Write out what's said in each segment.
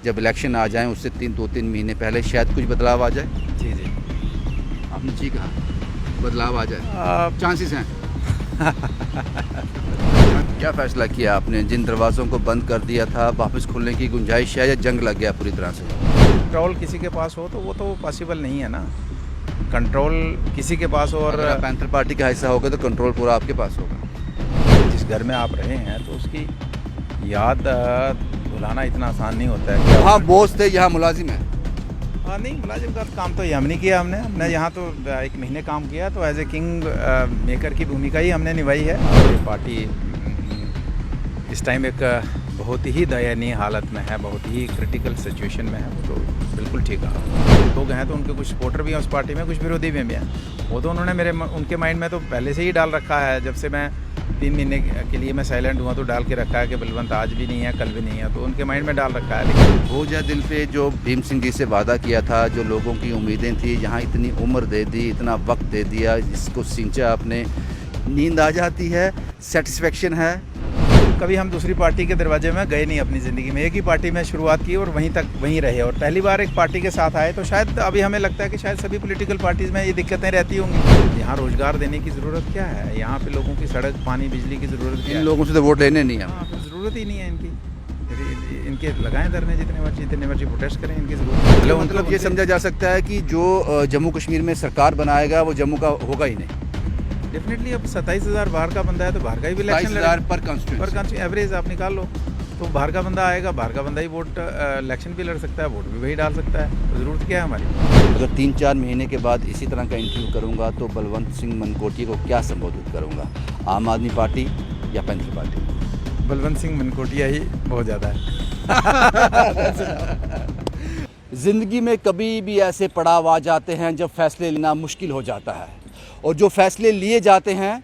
जब इलेक्शन आ जाएं उससे 2-3 महीने पहले शायद कुछ बदलाव आ जाए। जी जी। आपने जी कहा, बदलाव आ जाए, चांसेस हैं। क्या फैसला किया आपने? जिन दरवाज़ों को बंद कर दिया था वापस खुलने की गुंजाइश है या जंग लग गया पूरी तरह से? कंट्रोल किसी के पास हो तो वो तो पॉसिबल नहीं है ना। कंट्रोल किसी के पास हो और अगर आप पैंथर पार्टी का हिस्सा होगा तो कंट्रोल पूरा आपके पास होगा। जिस घर में आप रहे हैं तो उसकी याद भुलाना इतना आसान नहीं होता है। वहाँ बोस थे, यहाँ मुलाजिम है। नहीं, मुलाजिम का काम तो ये हम नहीं किया। हमने यहाँ तो 1 महीने काम किया, तो एज ए किंग मेकर की भूमिका ही हमने निभाई है। और ये पार्टी इस टाइम एक बहुत ही दयनीय हालत में है, बहुत ही क्रिटिकल सिचुएशन में है। तो बिल्कुल ठीक है। लोग हैं तो उनके कुछ सपोर्टर भी हैं उस पार्टी में, कुछ विरोधी भी हैं। वो तो उन्होंने उनके माइंड में तो पहले से ही डाल रखा है। जब से मैं 3 महीने के लिए मैं साइलेंट हुआ तो डाल के रखा है कि बलवंत आज भी नहीं है, कल भी नहीं है, तो उनके माइंड में डाल रखा है। लेकिन भोजा दिल पे जो भीम सिंह जी से वादा किया था, जो लोगों की उम्मीदें थी, यहाँ इतनी उम्र दे दी, इतना वक्त दे दिया, जिसको सिंचा आपने, नींद आ जाती है, सेटिस्फेक्शन है? कभी हम दूसरी पार्टी के दरवाजे में गए नहीं अपनी ज़िंदगी में। एक ही पार्टी में शुरुआत की और वहीं रहे। और पहली बार एक पार्टी के साथ आए तो शायद अभी हमें लगता है कि शायद सभी पॉलिटिकल पार्टीज़ में ये दिक्कतें रहती होंगी। यहाँ रोज़गार देने की ज़रूरत क्या है? यहाँ पे लोगों की सड़क, पानी, बिजली की ज़रूरत क्या है? इन लोगों से तो वोट लेने नहीं है। हाँ, फिर ज़रूरत ही नहीं है इनकी। इनके लगाएं धरने, जितने मर्जी प्रोटेस्ट करें, इनकी ज़रूरत। मतलब ये समझा जा सकता है कि जो जम्मू कश्मीर में सरकार बनाएगा वो जम्मू का होगा ही नहीं। डेफिनेटली अब 27,000 बाहर का बंदा है तो बाहर का ही भी इलेक्शन लड़ेगा। 27,000 पर कॉन्स्टिट्यूएंसी एवरेज आप निकाल लो, तो बाहर का बंदा आएगा, बाहर का बंदा ही वोट इलेक्शन भी लड़ सकता है, वोट भी वही डाल सकता है। तो ज़रूरत क्या है हमारी? अगर 3-4 महीने के बाद इसी तरह का इंटरव्यू करूंगा तो बलवंत सिंह मनकोटिया को क्या संबोधित करूंगा? आम आदमी पार्टी या पैंथर पार्टी? बलवंत सिंह मनकोटिया ही बहुत ज़्यादा है। ज़िंदगी में कभी भी ऐसे पड़ाव आ जाते हैं जब फैसले लेना मुश्किल हो जाता है, और जो फैसले लिए जाते हैं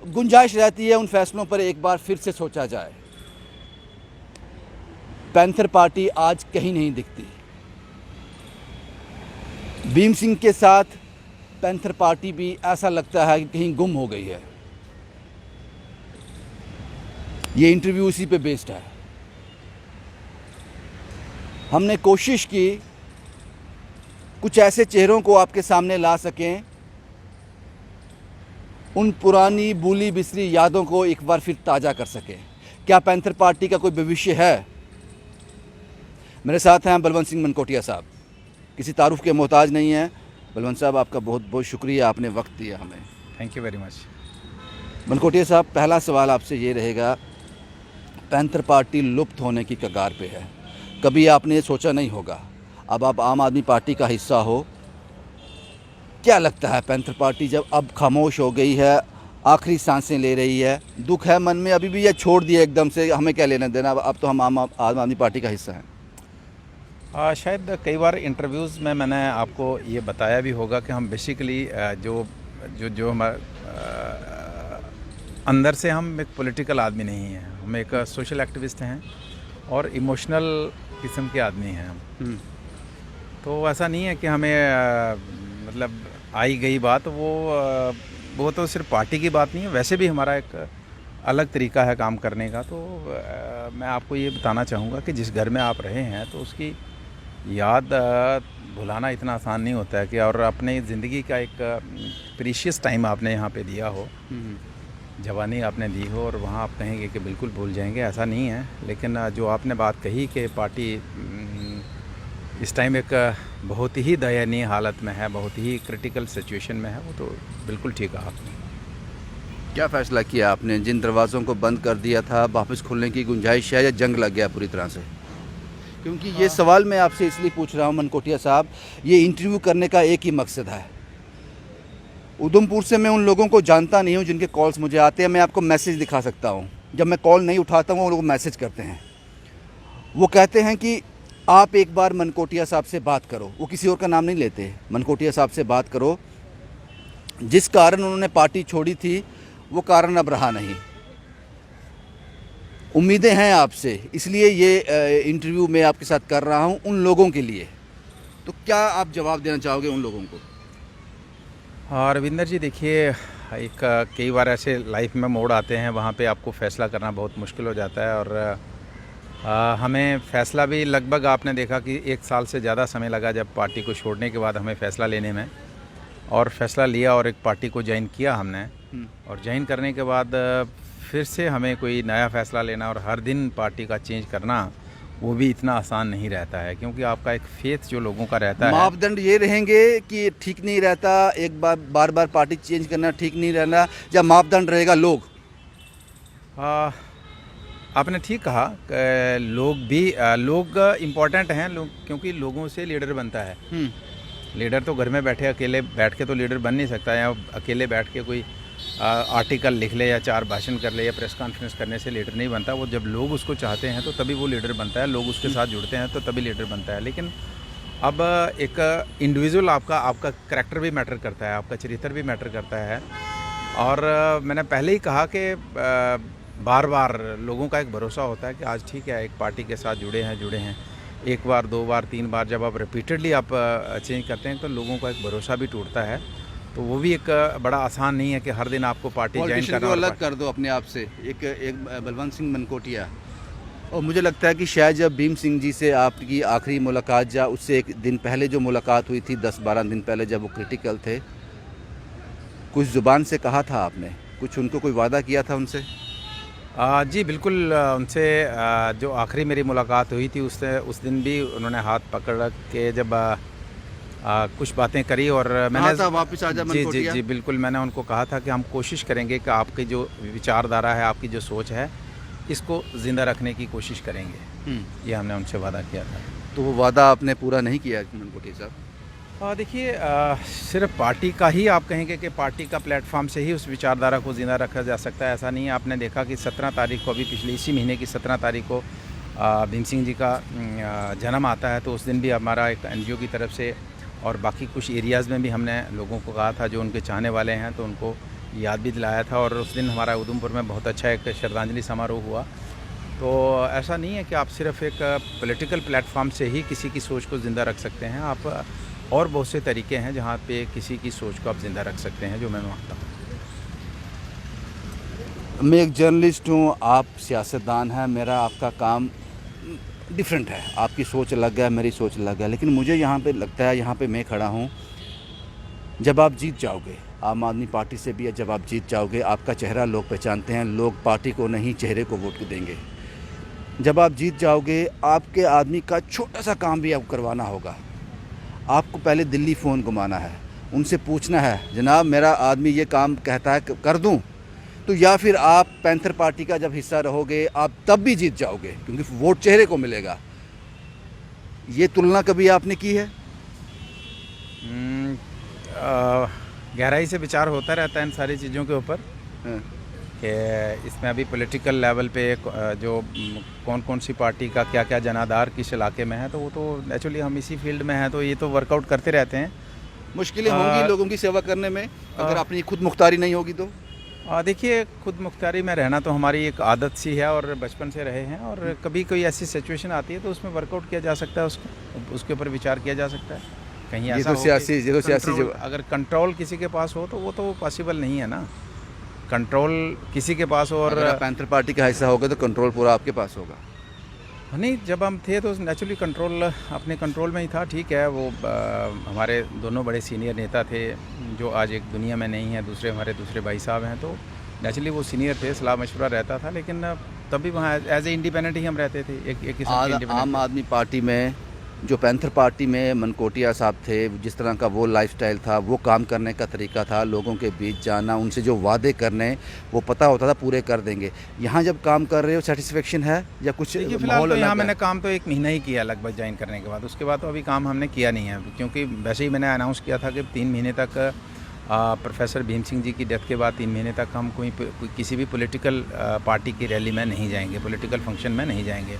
गुंजाइश रहती है उन फैसलों पर एक बार फिर से सोचा जाए। पैंथर पार्टी आज कहीं नहीं दिखती। भीम सिंह के साथ पैंथर पार्टी भी ऐसा लगता है कि कहीं गुम हो गई है। ये इंटरव्यू उसी पे बेस्ड है। हमने कोशिश की कुछ ऐसे चेहरों को आपके सामने ला सकें, उन पुरानी भूली बिसरी यादों को एक बार फिर ताज़ा कर सकें। क्या पैंथर पार्टी का कोई भविष्य है? मेरे साथ हैं बलवंत सिंह मनकोटिया साहब, किसी तारुफ के मोहताज नहीं है। बलवंत साहब, आपका बहुत बहुत शुक्रिया, आपने वक्त दिया हमें। Thank you very much. Mankotia साहब, पहला सवाल आपसे ये रहेगा, पैंथर पार्टी लुप्त होने की कगार पे है। कभी आपने ये सोचा नहीं होगा, अब आप आम आदमी पार्टी का हिस्सा हो, क्या लगता है पैंथर पार्टी जब अब खामोश हो गई है, आखिरी सांसें ले रही है, दुख है मन में अभी भी या छोड़ दिया एकदम से, हमें क्या लेना देना, अब तो हम आम आदमी पार्टी का हिस्सा हैं? शायद कई बार इंटरव्यूज़ में मैंने आपको ये बताया भी होगा कि हम बेसिकली जो हमारा अंदर से हम एक पॉलिटिकल आदमी नहीं हैं, हम एक सोशल एक्टिविस्ट हैं और इमोशनल किस्म के आदमी हैं हम। तो ऐसा नहीं है कि हमें मतलब आई गई बात वो तो सिर्फ पार्टी की बात नहीं है, वैसे भी हमारा एक अलग तरीका है काम करने का। तो मैं आपको ये बताना चाहूँगा कि जिस घर में आप रहे हैं तो उसकी याद भुलाना इतना आसान नहीं होता है कि, और अपनी ज़िंदगी का एक प्रीशियस टाइम आपने यहाँ पे दिया हो, जवानी आपने दी हो, और वहाँ आप कहेंगे कि बिल्कुल भूल जाएंगे, ऐसा नहीं है। लेकिन जो आपने बात कही कि पार्टी इस टाइम एक बहुत ही दयनीय हालत में है, बहुत ही क्रिटिकल सिचुएशन में है, वो तो बिल्कुल ठीक है आपने। क्या फ़ैसला किया आपने? जिन दरवाज़ों को बंद कर दिया था वापस खुलने की गुंजाइश है या जंग लग गया पूरी तरह से? क्योंकि ये सवाल मैं आपसे इसलिए पूछ रहा हूँ मनकोटिया साहब, ये इंटरव्यू करने का एक ही मकसद है। उधमपुर से मैं उन लोगों को जानता नहीं हूँ जिनके कॉल्स मुझे आते हैं। मैं आपको मैसेज दिखा सकता हूँ, जब मैं कॉल नहीं उठाता हूँ वो लोग मैसेज करते हैं। वो कहते हैं कि आप एक बार मनकोटिया साहब से बात करो, वो किसी और का नाम नहीं लेते, मनकोटिया साहब से बात करो, जिस कारण उन्होंने पार्टी छोड़ी थी वो कारण अब रहा नहीं। उम्मीदें हैं आपसे, इसलिए ये इंटरव्यू मैं आपके साथ कर रहा हूं उन लोगों के लिए। तो क्या आप जवाब देना चाहोगे उन लोगों को? हाँ रविंदर जी, देखिए कई बार ऐसे लाइफ में मोड़ आते हैं, वहाँ पे आपको फ़ैसला करना बहुत मुश्किल हो जाता है। और हमें फ़ैसला भी लगभग आपने देखा कि 1 साल से ज़्यादा समय लगा जब पार्टी को छोड़ने के बाद हमें फ़ैसला लेने में, और फ़ैसला लिया और एक पार्टी को जॉइन किया हमने। और जॉइन करने के बाद फिर से हमें कोई नया फ़ैसला लेना और हर दिन पार्टी का चेंज करना, वो भी इतना आसान नहीं रहता है, क्योंकि आपका एक फेथ जो लोगों का रहता है। मापदंड ये रहेंगे कि ठीक नहीं रहता, एक बार बार पार्टी चेंज करना ठीक नहीं रहना, या मापदंड रहेगा लोग? आपने ठीक कहा, लोग इम्पोर्टेंट हैं, क्योंकि लोगों से लीडर बनता है। लीडर तो घर में बैठे अकेले बैठ के तो लीडर बन नहीं सकता, या अकेले बैठ के कोई आर्टिकल लिख ले या 4 भाषण कर ले या प्रेस कॉन्फ्रेंस करने से लीडर नहीं बनता। वो जब लोग उसको चाहते हैं तो तभी वो लीडर बनता है, लोग उसके साथ जुड़ते हैं तो तभी लीडर बनता है। लेकिन अब एक इंडिविजुअल आपका करैक्टर भी मैटर करता है, आपका चरित्र भी मैटर करता है। और मैंने पहले ही कहा कि बार बार लोगों का एक भरोसा होता है कि आज ठीक है, एक पार्टी के साथ जुड़े हैं। 1 बार 2 बार 3 बार जब आप रिपीटेडली आप चेंज करते हैं तो लोगों का एक भरोसा भी टूटता है। तो वो भी एक बड़ा आसान नहीं है कि हर दिन आपको पार्टी ज्वाइन करना। को अलग कर दो अपने आप से, एक बलवंत सिंह मनकोटिया, और मुझे लगता है कि शायद जब भीम सिंह जी से आपकी आखिरी मुलाकात, या उससे एक दिन पहले जो मुलाकात हुई थी 10-12 दिन पहले, जब वो क्रिटिकल थे, कुछ ज़ुबान से कहा था आपने, कुछ उनको कोई वादा किया था उनसे? जी बिल्कुल, उनसे जो आखिरी मेरी मुलाकात हुई थी उस दिन भी उन्होंने हाथ पकड़ के जब कुछ बातें करी, और मैंने था वापस आजा मनकोटिया। जी बिल्कुल, मैंने उनको कहा था कि हम कोशिश करेंगे कि आपकी जो विचारधारा है, आपकी जो सोच है, इसको ज़िंदा रखने की कोशिश करेंगे। ये हमने उनसे वादा किया था। तो वो वादा आपने पूरा नहीं किया मनकोटिया साहब? देखिए, सिर्फ पार्टी का ही आप कहेंगे कि पार्टी का प्लेटफॉर्म से ही उस विचारधारा को ज़िंदा रखा जा सकता है, ऐसा नहीं है। आपने देखा कि 17 तारीख को, अभी पिछले इसी महीने की 17 तारीख को भीम सिंह जी का जन्म आता है, तो उस दिन भी हमारा एक NGO की तरफ से और बाकी कुछ एरियाज़ में भी हमने लोगों को कहा था जो उनके चाहने वाले हैं, तो उनको याद भी दिलाया था। और उस दिन हमारा उधमपुर में बहुत अच्छा एक श्रद्धांजलि समारोह हुआ। तो ऐसा नहीं है कि आप सिर्फ एक पॉलिटिकल प्लेटफॉर्म से ही किसी की सोच को ज़िंदा रख सकते हैं। आप और बहुत से तरीके हैं जहाँ पे किसी की सोच को आप ज़िंदा रख सकते हैं, जो मैं मानता हूँ। मैं एक जर्नलिस्ट हूँ, आप सियासतदान हैं, मेरा आपका काम डिफरेंट है, आपकी सोच अलग है, मेरी सोच अलग है। लेकिन मुझे यहाँ पे लगता है, यहाँ पे मैं खड़ा हूँ, जब आप जीत जाओगे आम आदमी पार्टी से भी, जब आप जीत जाओगे, आपका चेहरा लोग पहचानते हैं, लोग पार्टी को नहीं चेहरे को वोट देंगे। जब आप जीत जाओगे, आपके आदमी का छोटा सा काम भी आपको करवाना होगा। आपको पहले दिल्ली फ़ोन घुमाना है, उनसे पूछना है, जनाब मेरा आदमी ये काम कहता है कर दूं, तो या फिर आप पैंथर पार्टी का जब हिस्सा रहोगे, आप तब भी जीत जाओगे, क्योंकि वोट चेहरे को मिलेगा। ये तुलना कभी आपने की है? गहराई से विचार होता रहता है इन सारी चीज़ों के ऊपर, कि इसमें अभी पॉलिटिकल लेवल पे जो कौन कौन सी पार्टी का क्या क्या जनाधार किस इलाके में है, तो वो तो नेचुरली हम इसी फील्ड में हैं, तो ये तो वर्कआउट करते रहते हैं। मुश्किलें होंगी लोगों की सेवा करने में, अगर अपनी खुद मुख्तारी नहीं होगी तो? देखिए, खुद मुख्तारी में रहना तो हमारी एक आदत सी है और बचपन से रहे हैं, और कभी कोई ऐसी सिचुएशन आती है तो उसमें वर्कआउट किया जा सकता है, उसके ऊपर विचार किया जा सकता है। कहीं ऐसा हो अगर कंट्रोल किसी के पास हो तो वो तो पॉसिबल नहीं है ना, कंट्रोल किसी के पास हो। और अगर आप पैंथर पार्टी का हिस्सा होगा तो कंट्रोल पूरा आपके पास होगा? नहीं, जब हम थे तो नेचुरली कंट्रोल अपने कंट्रोल में ही था। ठीक है, वो हमारे दोनों बड़े सीनियर नेता थे जो आज एक दुनिया में नहीं है, हमारे दूसरे भाई साहब हैं, तो नेचुरली वो सीनियर थे, सलाह मशवरा रहता था। लेकिन तभी वहाँ एज ए इंडिपेंडेंट ही हम रहते थे, एक किस्म के। आम आदमी पार्टी में, जो पैंथर पार्टी में मनकोटिया साहब थे, जिस तरह का वो लाइफस्टाइल था, वो काम करने का तरीका था, लोगों के बीच जाना, उनसे जो वादे करने, वो पता होता था पूरे कर देंगे। यहाँ जब काम कर रहे हो, सेटिस्फेक्शन है या कुछ? फिलहाल तो यहाँ मैंने काम तो 1 महीना ही किया लगभग ज्वाइन करने के बाद, उसके बाद तो अभी काम हमने किया नहीं है, क्योंकि वैसे ही मैंने अनाउंस किया था कि 3 महीने तक प्रोफेसर भीम सिंह जी की डेथ के बाद 3 महीने तक हम किसी भी पॉलिटिकल पार्टी की रैली में नहीं जाएंगे, पॉलिटिकल फंक्शन में नहीं जाएंगे।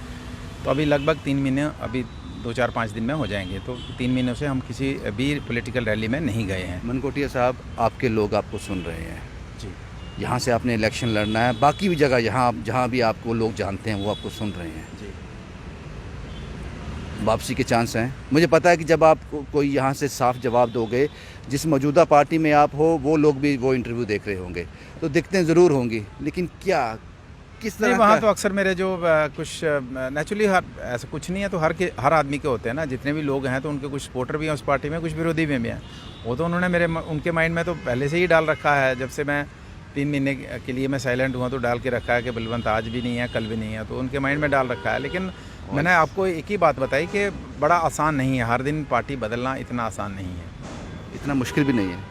तो अभी लगभग 3 महीने, अभी 2-4-5 दिन में हो जाएंगे, तो 3 महीनों से हम किसी भी पॉलिटिकल रैली में नहीं गए हैं। मनकोटिया साहब, आपके लोग आपको सुन रहे हैं जी, यहाँ से आपने इलेक्शन लड़ना है, बाकी भी जगह जहाँ भी आपको लोग जानते हैं वो आपको सुन रहे हैं जी। वापसी के चांस हैं? मुझे पता है कि जब आप कोई यहाँ से साफ जवाब दोगे, जिस मौजूदा पार्टी में आप हो वो लोग भी वो इंटरव्यू देख रहे होंगे, तो दिक्कतें ज़रूर होंगी, लेकिन क्या किस नहीं, तरह वहाँ का तो अक्सर मेरे जो कुछ नेचुरली हर ऐसा कुछ नहीं है, तो हर आदमी के होते हैं ना, जितने भी लोग हैं तो उनके कुछ सपोर्टर भी हैं उस पार्टी में, कुछ विरोधी भी हैं। वो तो उन्होंने उनके माइंड में तो पहले से ही डाल रखा है, जब से मैं 3 महीने के लिए मैं साइलेंट हुआ तो डाल के रखा है कि बलवंत आज भी नहीं है, कल भी नहीं है, तो उनके माइंड में डाल रखा है। लेकिन मैंने आपको एक ही बात बताई कि बड़ा आसान नहीं है, हर दिन पार्टी बदलना इतना आसान नहीं है। इतना मुश्किल भी नहीं है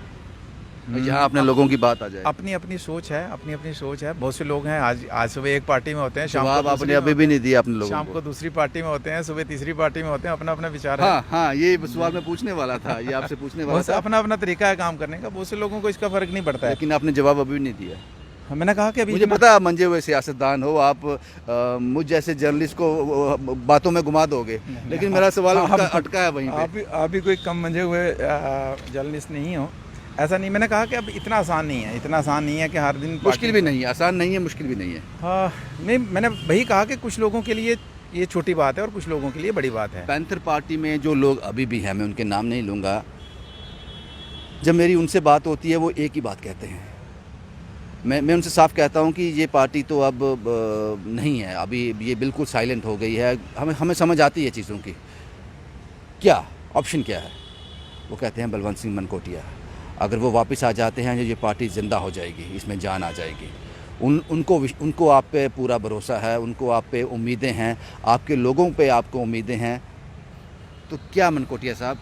जहाँ अपने लोगों की बात आ जाए। अपनी अपनी सोच है, अपनी अपनी सोच है। बहुत से लोग हैं, आज सुबह एक पार्टी में होते हैं, शाम जवाब को आपने अभी भी नहीं दिया अपने लोगों शाम को दूसरी पार्टी में होते हैं, सुबह तीसरी पार्टी में होते हैं। अपना अपना विचार है। हाँ हाँ, ये सवाल मैं पूछने वाला था, ये आपसे पूछने वाला बहुत से था, अपना अपना तरीका है काम करने का। बहुत से लोगों को इसका फर्क नहीं पड़ता है। लेकिन आपने जवाब अभी भी नहीं दिया। मैंने कहा कि अभी मुझे पता है मंजे हुए सियासतदान हो आप, मुझ जैसे जर्नलिस्ट को बातों में घुमा दोगे, लेकिन मेरा सवाल अटका है वहीं पे। आप भी कोई कम मंजे हुए जर्नलिस्ट नहीं हो, ऐसा नहीं। मैंने कहा कि अब इतना आसान नहीं है, इतना आसान नहीं है कि हर दिन मुश्किल भी नहीं है, आसान नहीं है, मुश्किल भी नहीं है। हाँ, नहीं, मैंने वही कहा कि कुछ लोगों के लिए ये छोटी बात है और कुछ लोगों के लिए बड़ी बात है। पैंथर पार्टी में जो लोग अभी भी हैं, मैं उनके नाम नहीं लूँगा, जब मेरी उनसे बात होती है वो एक ही बात कहते हैं। मैं उनसे साफ कहता हूँ कि ये पार्टी तो अब नहीं है, अभी ये बिल्कुल साइलेंट हो गई है। हमें समझ आती है चीज़ों की, क्या ऑप्शन क्या है। वो कहते हैं बलवंत सिंह मनकोटिया, अगर वो वापस आ जाते हैं ये पार्टी ज़िंदा हो जाएगी, इसमें जान आ जाएगी। उनको आप पे पूरा भरोसा है, उनको आप पे उम्मीदें हैं, आपके लोगों पे आपको उम्मीदें हैं। तो क्या मनकोटिया साहब?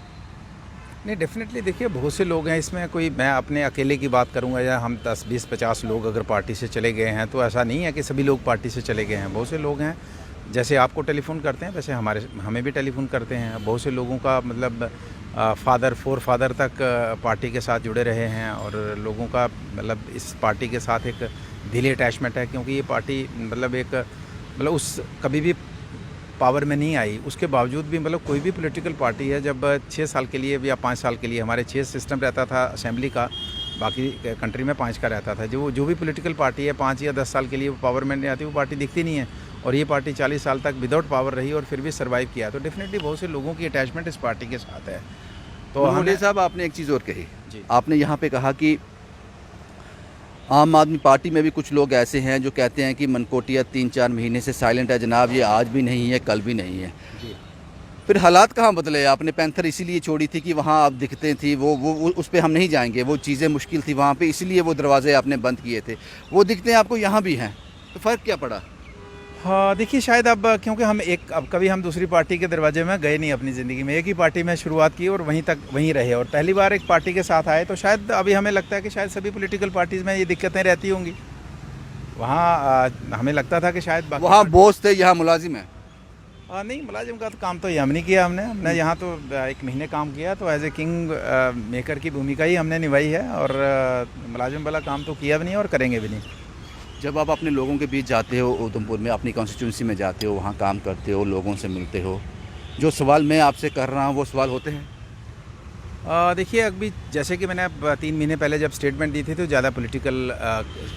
नहीं, डेफिनेटली देखिए, बहुत से लोग हैं इसमें। कोई मैं अपने अकेले की बात करूंगा या हम 10, 20, 50 लोग अगर पार्टी से चले गए हैं तो ऐसा नहीं है कि सभी लोग पार्टी से चले गए हैं। बहुत से लोग हैं, जैसे आपको टेलीफोन करते हैं वैसे हमें भी टेलीफोन करते हैं। बहुत से लोगों का मतलब फोर फादर तक पार्टी के साथ जुड़े रहे हैं, और लोगों का मतलब इस पार्टी के साथ एक दिली अटैचमेंट है, क्योंकि ये पार्टी मतलब उस कभी भी पावर में नहीं आई, उसके बावजूद भी मतलब कोई भी पॉलिटिकल पार्टी है, जब 6 साल के लिए या 5 साल के लिए, हमारे 6 सिस्टम रहता था असेंबली का, बाकी कंट्री में 5 का रहता था। जो भी पॉलिटिकल पार्टी है 5 या 10 साल के लिए वो पावर में नहीं आती, वो पार्टी दिखती नहीं है। और ये पार्टी 40 साल तक विदाउट पावर रही और फिर भी सर्वाइव किया। तो डेफिनेटली बहुत से लोगों की अटैचमेंट इस पार्टी के साथ है। तो हमें साहब, आपने एक चीज़ और कही जी, आपने यहाँ पे कहा कि आम आदमी पार्टी में भी कुछ लोग ऐसे हैं जो कहते हैं कि मनकोटिया 3-4 महीने से साइलेंट है जनाब, ये आज भी नहीं है, कल भी नहीं है। जी। फिर हालात कहाँ बदले? आपने पैंथर इसीलिए छोड़ी थी कि वहाँ आप दिखते थी, वो उस पर हम नहीं जाएंगे, वो चीज़ें मुश्किल थी वहाँ पे, इसलिए वो दरवाजे आपने बंद किए थे। वो दिखते हैं आपको यहाँ भी हैं, तो फ़र्क क्या पड़ा? हाँ, देखिए, शायद अब क्योंकि अब कभी हम दूसरी पार्टी के दरवाजे में गए नहीं अपनी ज़िंदगी में, एक ही पार्टी में शुरुआत की और वहीं रहे, और पहली बार एक पार्टी के साथ आए, तो शायद अभी हमें लगता है कि शायद सभी पॉलिटिकल पार्टीज़ में ये दिक्कतें रहती होंगी। वहाँ हमें लगता था कि शायद वहाँ बॉस थे, यहाँ मुलाजिम है। नहीं, मुलाजिम का तो काम तो ये हम नहीं किया। हमने यहाँ तो 1 महीने काम किया, तो एज ए किंग मेकर की भूमिका ही हमने निभाई है, और मुलाजिम वाला काम तो किया भी नहीं और करेंगे भी नहीं। जब आप अपने लोगों के बीच जाते हो, उधमपुर में अपनी कॉन्स्टिट्यूंसी में जाते हो, वहाँ काम करते हो, लोगों से मिलते हो, जो सवाल मैं आपसे कर रहा हूँ वो सवाल होते हैं? देखिए, अभी जैसे कि मैंने अब 3 महीने पहले जब स्टेटमेंट दी थी, तो ज़्यादा पॉलिटिकल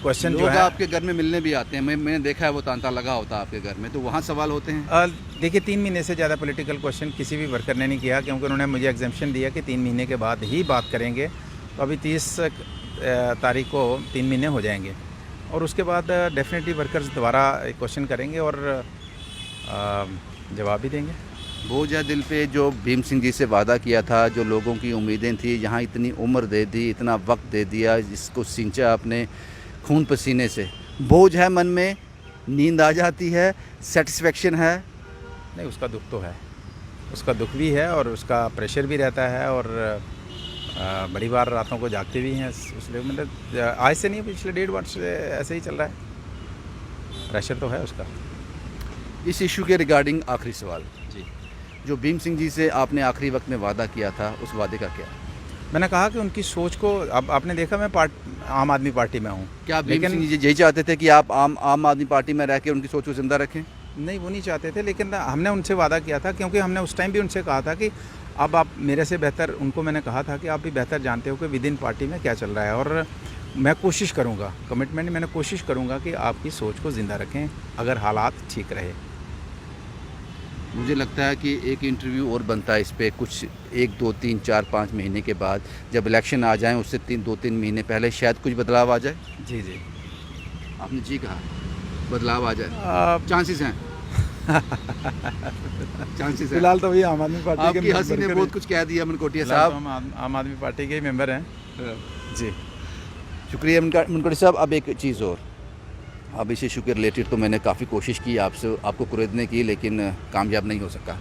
क्वेश्चन जो है आपके घर में मिलने भी आते हैं, मैंने देखा है वो तांता लगा होता है आपके घर में, तो वहाँ सवाल होते हैं? देखिए, 3 महीने से ज़्यादा पॉलिटिकल क्वेश्चन किसी भी वर्कर ने नहीं किया, क्योंकि उन्होंने मुझे एग्जाम्पशन दिया कि 3 महीने के बाद ही बात करेंगे। तो अभी 30 तारीख को 3 महीने हो जाएंगे, और उसके बाद डेफिनेटली वर्कर्स दोबारा क्वेश्चन करेंगे और जवाब भी देंगे। बोझ है दिल पे जो भीम सिंह जी से वादा किया था, जो लोगों की उम्मीदें थी, यहाँ इतनी उम्र दे दी, इतना वक्त दे दिया, जिसको सिंचा अपने खून पसीने से, बोझ है मन में, नींद आ जाती है, सेटिस्फेक्शन है? नहीं, उसका दुख तो है, उसका दुख भी है, और उसका प्रेशर भी रहता है, और बड़ी बार रातों को जागते भी हैं। उसलिए मतलब आज से नहीं, पिछले 1.5 वर्ष से ऐसे ही चल रहा है, प्रेशर तो है उसका। इस इशू के रिगार्डिंग आखिरी सवाल जी, जो भीम सिंह जी से आपने आखिरी वक्त में वादा किया था, उस वादे का क्या? मैंने कहा कि उनकी सोच को, अब आपने देखा मैं आम आदमी पार्टी में हूँ, क्या भीम सिंह जी यही चाहते थे कि आप आम आदमी पार्टी में रह के उनकी सोच को जिंदा रखें? नहीं, वो नहीं चाहते थे, लेकिन हमने उनसे वादा किया था, क्योंकि हमने उस टाइम भी उनसे कहा था कि अब आप मेरे से बेहतर, उनको मैंने कहा था कि आप भी बेहतर जानते हो कि विद इन पार्टी में क्या चल रहा है, और मैं कोशिश करूँगा, कमिटमेंट मैंने कोशिश करूँगा कि आपकी सोच को ज़िंदा रखें अगर हालात ठीक रहे। मुझे लगता है कि एक इंटरव्यू और बनता है इस पर, कुछ 1, 2, 3, 4, 5 महीने के बाद, जब इलेक्शन आ जाएं, उससे 2-3 महीने पहले शायद कुछ बदलाव आ जाए। जी जी, आपने जी कहा। बदलाव आ जाए? चांसेस हैं? चांसेस हैं? फिलहाल तो वही आम आदमी पार्टी के आपकी हंसी ने मेंबर बहुत कुछ कह दिया मनकोटिया फिलहाल तो साहब। हम आम आदमी पार्टी के ही मेंबर हैं जी। शुक्रिया मनकोटिया साहब। अब एक चीज़ और, अब इस इशू के रिलेटेड तो मैंने काफ़ी कोशिश की आपसे, आपको कुरेदने की, लेकिन कामयाब नहीं हो सका।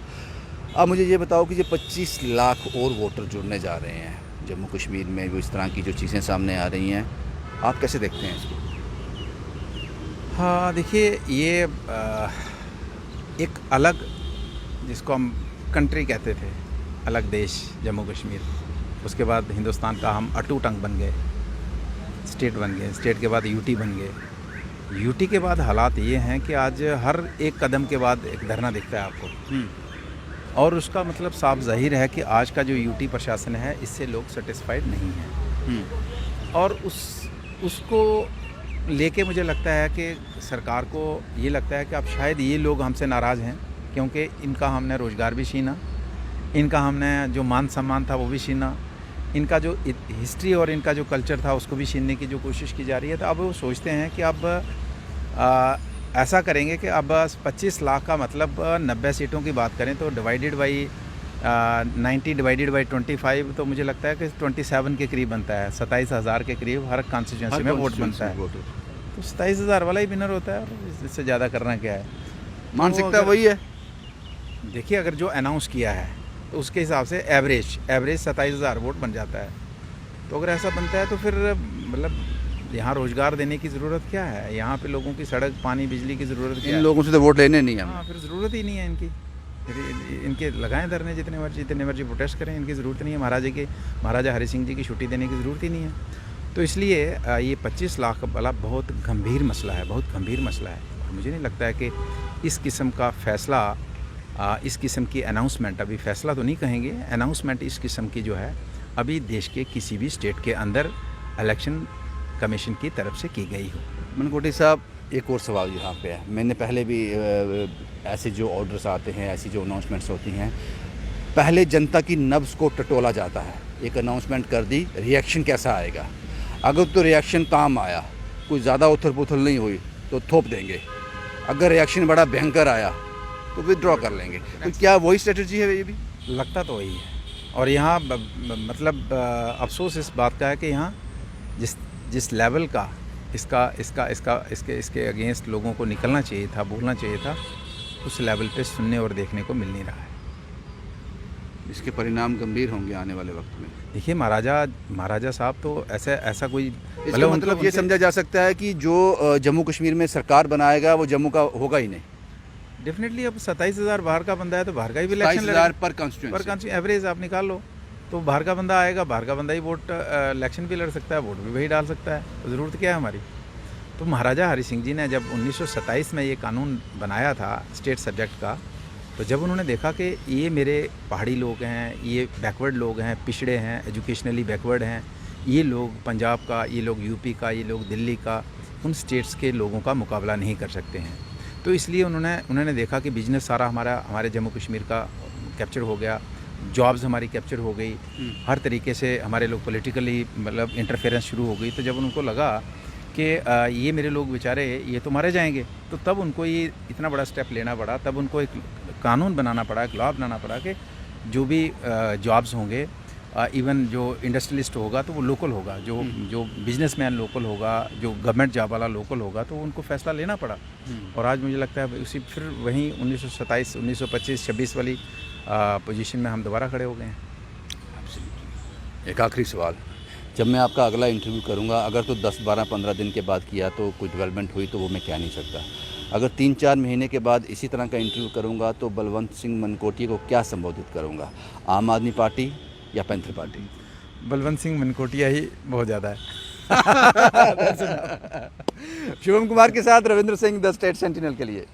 अब मुझे ये बताओ कि ये 25 लाख और वोटर जुड़ने जा रहे हैं जम्मू कश्मीर में, वो इस तरह की जो चीज़ें सामने आ रही हैं, आप कैसे देखते हैं इसको? हाँ देखिए, ये एक अलग, जिसको हम कंट्री कहते थे, अलग देश जम्मू कश्मीर, उसके बाद हिंदुस्तान का हम अटूट अंग बन गए, स्टेट बन गए, स्टेट के बाद यूटी बन गए। यूटी के बाद हालात ये हैं कि आज हर एक कदम के बाद एक धरना दिखता है आपको, और उसका मतलब साफ जाहिर है कि आज का जो यूटी प्रशासन है इससे लोग सेटिस्फाइड नहीं हैं। और उसको लेके मुझे लगता है कि सरकार को ये लगता है कि अब शायद ये लोग हमसे नाराज़ हैं, क्योंकि इनका हमने रोज़गार भी छीना, इनका हमने जो मान सम्मान था वो भी छीना, इनका जो हिस्ट्री और इनका जो कल्चर था उसको भी छीनने की जो कोशिश की जा रही है। तो अब वो सोचते हैं कि अब ऐसा करेंगे कि अब 25 लाख का मतलब 90 सीटों की बात करें तो डिवाइडेड बाई 90 डिवाइडेड बाई 25, तो मुझे लगता है कि 27 के करीब बनता है। 27,000 के करीब हर कॉन्स्टिट्यूंसी में वोट बनता है, तो 27,000 वाला ही विनर होता है, और इससे ज़्यादा करना क्या है। मानसिकता वही है। देखिए, अगर जो अनाउंस किया है तो उसके हिसाब से एवरेज 27,000 वोट बन जाता है। तो अगर ऐसा बनता है तो फिर मतलब यहाँ रोज़गार देने की ज़रूरत क्या है? यहाँ पे लोगों की सड़क, पानी, बिजली की ज़रूरत क्या है? इन लोगों से तो वोट लेने नहीं है। हाँ, फिर ज़रूरत ही नहीं है इनकी। इनके लगाएं धरने जितने मर्जी प्रोटेस्ट करें, इनकी ज़रूरत नहीं है। महाराजा हरि सिंह जी की छुट्टी देने की ज़रूरत ही नहीं है। तो इसलिए ये 25 लाख वाला बहुत गंभीर मसला है, बहुत गंभीर मसला है। और मुझे नहीं लगता है कि इस किस्म का फ़ैसला, इस किस्म की अनाउंसमेंट, अभी फ़ैसला तो नहीं कहेंगे, अनाउंसमेंट इस किस्म की जो है अभी देश के किसी भी स्टेट के अंदर इलेक्शन कमीशन की तरफ से की गई हो। मनकोटी साहब, एक और सवाल यहाँ पे है। मैंने पहले भी ऐसे जो ऑर्डर्स आते हैं, ऐसी जो अनाउंसमेंट्स होती हैं, पहले जनता की नब्ज़ को टटोला जाता है। एक अनाउंसमेंट कर दी, रिएक्शन कैसा आएगा? अगर तो रिएक्शन काम आया, कोई ज़्यादा उथल पुथल नहीं हुई, तो थोप देंगे। अगर रिएक्शन बड़ा भयंकर आया तो विदड्रॉ कर लेंगे। तो क्या वही स्ट्रेटजी है ये भी? लगता तो वही है। और यहाँ मतलब अफसोस इस बात का है कि यहाँ जिस लेवल का इसके अगेंस्ट लोगों को निकलना चाहिए था, बोलना चाहिए था, उस लेवल पे सुनने और देखने को मिल नहीं रहा है। इसके परिणाम गंभीर होंगे आने वाले वक्त में। देखिए, महाराजा साहब तो ऐसा कोई, इसका मतलब ये समझा जा सकता है कि जो जम्मू कश्मीर में सरकार बनाएगा वो जम्मू का होगा ही नहीं। डेफिनेटली अब 27,000 बाहर का बंदा है तो बाहर का ही भी इलेक्शन लड़ेगा। 27,000 पर कॉन्स्टिट्यूएंसी एवरेज आप निकाल लो, तो बाहर का बंदा आएगा, बाहर का बंदा ही वोट इलेक्शन भी लड़ सकता है, वोट भी वही डाल सकता है। तो ज़रूरत क्या है हमारी? तो महाराजा हरि सिंह जी ने जब 1927 में ये कानून बनाया था स्टेट सब्जेक्ट का, तो जब उन्होंने देखा कि ये मेरे पहाड़ी लोग हैं, ये बैकवर्ड लोग हैं, पिछड़े हैं, एजुकेशनली बैकवर्ड हैं, ये लोग पंजाब का, ये लोग यूपी का, ये लोग दिल्ली का, उन स्टेट्स के लोगों का मुकाबला नहीं कर सकते हैं। तो इसलिए उन्होंने देखा कि बिजनेस सारा हमारे जम्मू कश्मीर का कैप्चर हो गया, जॉब्स हमारी कैप्चर हो गई, हर तरीके से हमारे लोग पॉलिटिकली मतलब इंटरफेरेंस शुरू हो गई। तो जब उनको लगा कि ये मेरे लोग बेचारे ये तो मारे जाएंगे, तो तब उनको ये इतना बड़ा स्टेप लेना पड़ा, तब उनको एक कानून बनाना पड़ा, एक लॉ बनाना पड़ा कि जो भी जॉब्स होंगे, इवन जो इंडस्ट्रियलिस्ट होगा तो वो लोकल होगा, जो बिजनेसमैन लोकल होगा, जो गवर्नमेंट जॉब वाला लोकल होगा, तो उनको फैसला लेना पड़ा। और आज मुझे लगता है उसी फिर वहीं 1927, 1925, 26 वाली पोजीशन में हम दोबारा खड़े हो गए हैं। एक आखिरी सवाल, जब मैं आपका अगला इंटरव्यू करूंगा, अगर तो 10, 12, 15 दिन के बाद किया तो कोई डेवलपमेंट हुई तो वो मैं कह नहीं सकता। अगर 3-4 महीने के बाद इसी तरह का इंटरव्यू करूंगा तो बलवंत सिंह मनकोटिया को क्या संबोधित करूंगा? आम आदमी पार्टी या पैंथर पार्टी? बलवंत सिंह मनकोटिया ही बहुत ज़्यादा है। शुभम कुमार के साथ Ravindra Singh, the state sentinel के लिए।